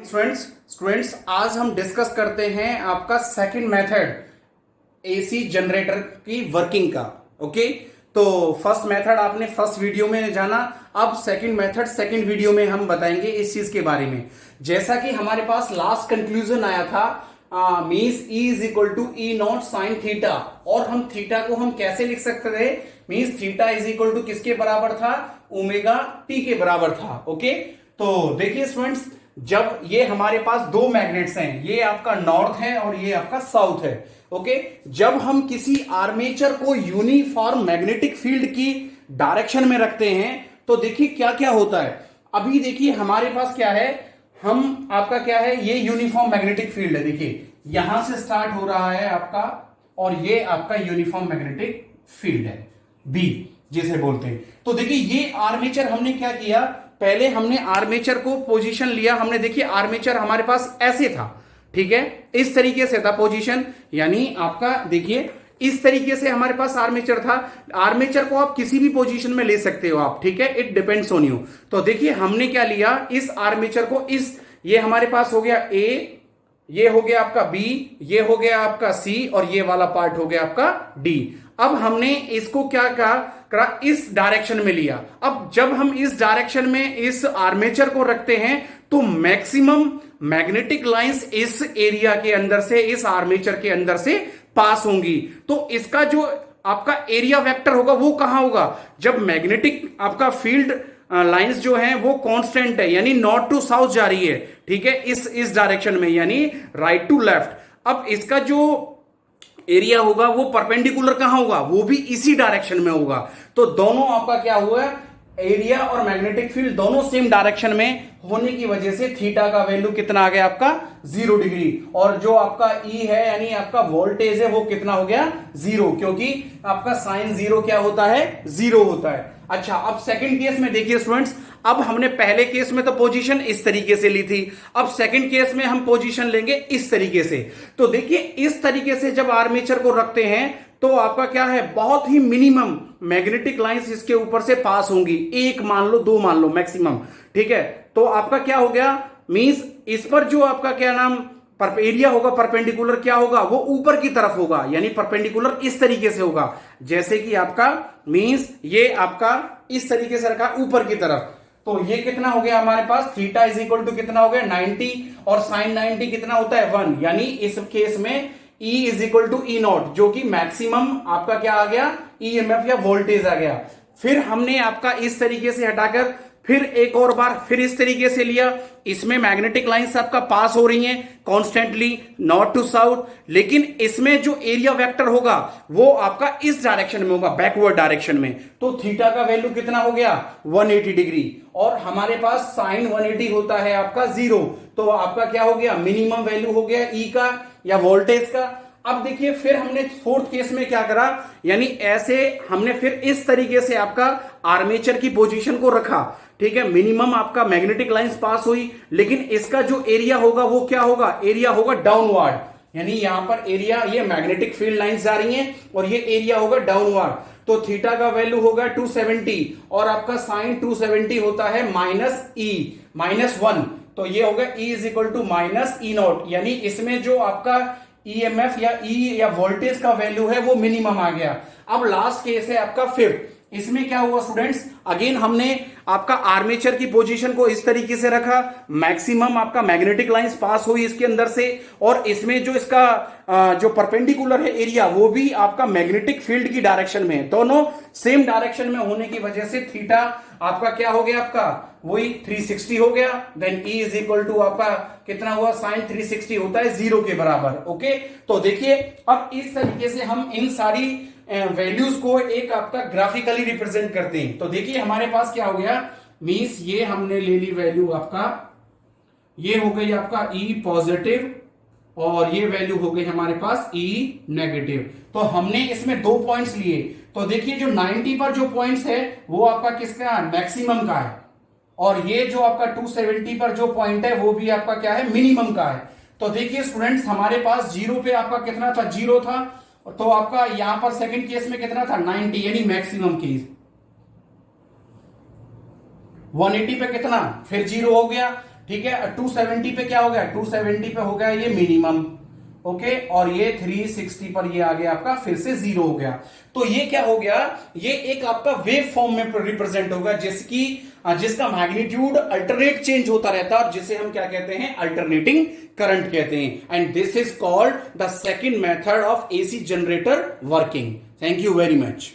Students आज हम discuss करते हैं आपका सेकंड मेथड एसी जनरेटर की वर्किंग का। ओके, तो फर्स्ट मेथड आपने फर्स्ट वीडियो में जाना, अब सेकंड मेथड सेकंड वीडियो में हम बताएंगे इस चीज के बारे में। जैसा कि हमारे पास लास्ट कंक्लूजन आया था means E is equal to e not sine theta, और हम थीटा को हम कैसे लिख सकते थे, means theta is equal to किसके बराबर था, ओमेगा टी के बराबर था। ओके, तो देखिए स्टूडेंट्स, जब ये हमारे पास दो मैग्नेट्स हैं, ये आपका नॉर्थ है और ये आपका साउथ है। ओके, जब हम किसी आर्मेचर को यूनिफॉर्म मैग्नेटिक फील्ड की डायरेक्शन में रखते हैं तो देखिए क्या क्या होता है। अभी देखिए हमारे पास क्या है, हम आपका क्या है, ये यूनिफॉर्म मैग्नेटिक फील्ड है। देखिए यहां से स्टार्ट हो रहा है आपका, और ये आपका यूनिफॉर्म मैग्नेटिक फील्ड है बी जिसे बोलते हैं। तो देखिए ये आर्मेचर हमने क्या किया, पहले हमने आर्मेचर को पोजीशन लिया, हमने देखिए आर्मेचर हमारे पास ऐसे था, ठीक है, इस तरीके से था पोजीशन, यानी आपका देखिए इस तरीके से हमारे पास आर्मेचर था। आर्मेचर को आप किसी भी पोजीशन में ले सकते हो आप, ठीक है, इट डिपेंड्स ऑन यू। तो देखिए हमने क्या लिया, इस आर्मेचर को इस, ये हमारे पास हो गया ए, ये हो गया आपका बी, ये हो गया आपका सी, और ये वाला पार्ट हो गया आपका डी। अब हमने इसको क्या करा, इस डायरेक्शन में लिया। अब जब हम इस डायरेक्शन में इस आर्मेचर को रखते हैं तो मैक्सिमम मैग्नेटिक लाइंस इस एरिया के अंदर से, इस आर्मेचर के अंदर से पास होंगी। तो इसका जो आपका एरिया वेक्टर होगा वो कहां होगा, जब मैग्नेटिक आपका फील्ड लाइंस जो हैं वो कांस्टेंट है, यानी नॉर्थ टू साउथ जा रही है, ठीक है, इस डायरेक्शन में, यानी राइट टू लेफ्ट। अब इसका जो एरिया होगा वो परपेंडिकुलर कहां होगा, वो भी इसी डायरेक्शन में होगा। तो दोनों आपका क्या हुआ, एरिया और मैग्नेटिक फील्ड दोनों सेम डायरेक्शन में होने की वजह से थीटा का वैल्यू कितना आ गया आपका 0 डिग्री, और जो आपका E है यानी आपका वोल्टेज है वो कितना हो गया 0, क्योंकि आपका साइन 0 क्या होता है, 0 होता है। अच्छा, अब सेकंड केस में देखिए स्टूडेंट्स, अब हमने पहले केस में तो पोजीशन इस तरीके से ली थी, अब सेकंड केस में हम पोजीशन लेंगे इस तरीके से। तो देखिए इस तरीके से जब आर्मेचर को रखते हैं तो आपका क्या है, बहुत ही मिनिमम मैग्नेटिक लाइंस इसके ऊपर से पास होंगी, एक मान लो, दो मान लो मैक्सिमम, ठीक है। तो आपका क्या हो गया, मींस इस पर जो आपका क्या नाम एरिया होगा परपेंडिकुलर क्या होगा, वो ऊपर की तरफ होगा, यानी परपेंडिकुलर इस तरीके से होगा, जैसे कि आपका मींस ये आपका इस तरीके से रखा ऊपर की तरफ। तो ये कितना हो गया हमारे पास, थीटा इज इक्वल टू कितना हो गया 90, और साइन 90 कितना होता है 1, यानी इस केस में E is equal to e not, जो कि मैक्सिमम आपका क्या आ गया, ईएमएफ या वोल्टेज आ गया। फिर हमने आपका इस तरीके से हटाकर फिर एक और बार फिर इस तरीके से लिया, इसमें मैग्नेटिक लाइंस आपका पास हो रही हैं कॉन्स्टेंटली नॉर्थ टू साउथ, लेकिन इसमें जो एरिया वेक्टर होगा वो आपका इस डायरेक्शन में होगा, बैकवर्ड डायरेक्शन में। तो थीटा का वैल्यू कितना हो गया 180 डिग्री, और हमारे पास साइन 180 होता है आपका 0, तो आपका क्या हो गया, मिनिमम वैल्यू हो गया E का या वोल्टेज का। अब देखिए फिर हमने फोर्थ केस में क्या करा, यानी ऐसे हमने फिर इस तरीके से आपका आर्मेचर की पोजीशन को रखा, ठीक है, मिनिमम आपका मैग्नेटिक लाइंस पास हुई, लेकिन इसका जो एरिया होगा वो क्या होगा, एरिया होगा डाउनवर्ड, यानी यहां पर एरिया, ये मैग्नेटिक फील्ड लाइंस जा रही हैं और ये एरिया होगा डाउनवर्ड। तो थीटा का वैल्यू होगा 270, और आपका साइन 270 होता है -1, तो ये होगा E is equal to -E0, यानी इसमें जो आपका ईएमएफ या E या वोल्टेज का वैल्यू है वो मिनिमम आ गया। अब लास्ट केस है आपका फिफ्थ, इसमें क्या हुआ स्टूडेंट्स, अगेन हमने आपका आर्मेचर की पोजीशन को इस तरीके से रखा, मैक्सिमम आपका मैग्नेटिक लाइंस पास हुई इसके अंदर से, और इसमें जो इसका जो परपेंडिकुलर है एरिया वो भी आपका मैग्नेटिक फील्ड की डायरेक्शन में है, दोनों सेम डायरेक्शन में होने की वजह से थीटा आपका क्या हो गया, आपका वही 360 हो गया। Then E is equal to आपका कितना हुआ, साइन 360 होता है 0 के बराबर। ओके, तो देखिए अब इस तरीके से हम इन सारी वैल्यूज को एक आपका ग्राफिकली रिप्रेजेंट करते हैं। तो देखिए हमारे पास क्या हो गया, मींस ये हमने ले ली वैल्यू आपका, ये हो गई आपका E पॉजिटिव, और ये वैल्यू हो गई हमारे पास E नेगेटिव। तो हमने इसमें दो पॉइंट्स लिए, तो देखिए जो 90 पर जो पॉइंट्स है वो आपका किसका, मैक्सिमम का है, और ये जो आपका 270 पर जो पॉइंट है वो भी आपका क्या है, मिनिमम का है। तो देखिए स्टूडेंट्स हमारे पास 0 पे आपका कितना था, 0 था, तो आपका यहां पर सेकंड केस में कितना था 90, यानी मैक्सिमम केस। 180 पे कितना, फिर 0 हो गया, ठीक है। 270 पे क्या हो गया, 270 पे हो गया ये मिनिमम, ओके, और ये 360 पर ये आ गया आपका फिर से 0 हो गया। तो ये क्या हो गया, ये एक आपका वेव फॉर्म में रिप्रेजेंट होगा, जिसका मैग्नीट्यूड अल्टरनेट चेंज होता रहता है, और जिसे हम क्या कहते हैं, अल्टरनेटिंग करंट कहते हैं। And this is called the second method of AC generator working. Thank you very much.